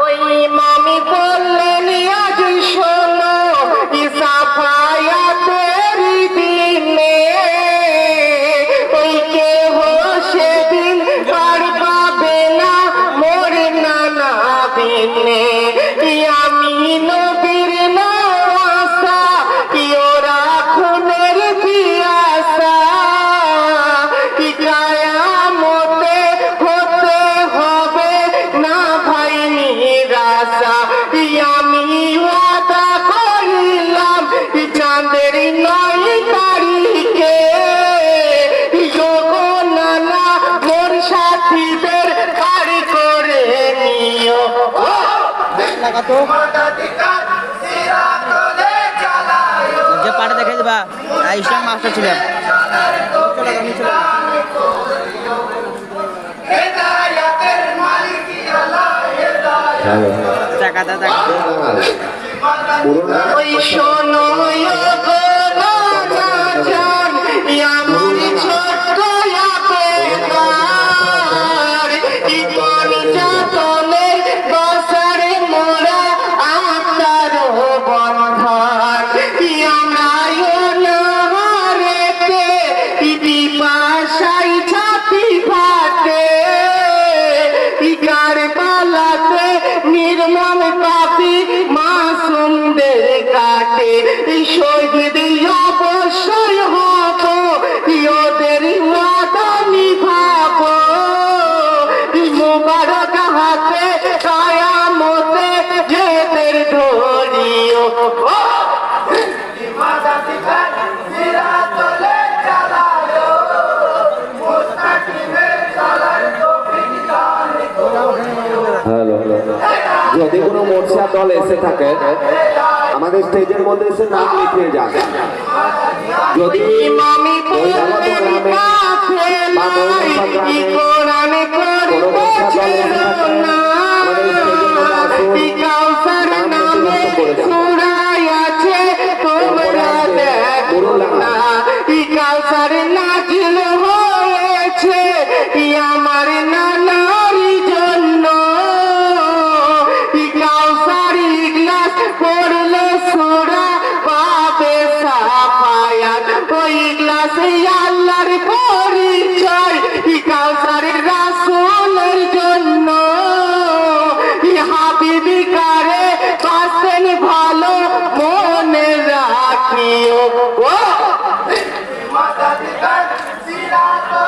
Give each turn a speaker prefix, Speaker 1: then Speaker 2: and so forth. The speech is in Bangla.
Speaker 1: ওই মামি বললেন আজ শোনো সাফায়াতের দিনে ওই কেহ সেদিন পার পাবে না মোর নানা বিনে আমি নবীর নওয়াসা ওরা খুনের পিয়াসা কিয়ামতে হতে হবে না ভাই নিরাশা আমি ওয়াদা করিলাম চাঁদের 9 তারিখে যোগো নানা মোর সাথীদের বাড়ি করে নিও
Speaker 2: যে পাড়ে দেখে দিবা ইসলাম মাস্টার ছিলেন
Speaker 1: ওই শোনো গো নানাজান আমার ছোট্ট আবেদন ইমান যাতনের বছরে মোরা আত্মার বন্ধন আমরা নাহারেতে পিপাসাই ছাতি ফাটে কারবালাতে নির্মম পাপী মাসুমদের কাটে শহীদ অবশ্যই হব ওদের ওয়াদা নিভাব মুবারক হাতে কিয়ামতে যেদের ধরিও
Speaker 3: যদি কোনো মোর্চা দল এসে থাকে আমাদের স্টেজের মধ্যে এসে নাম লিখে যান। যদি
Speaker 1: মামি বললেন কাছে নাই কোরআনে করেছে না কাউসার নামে সূরা আছে তোমরা দেখো না কাউসার নাজিল হয়েছে আমার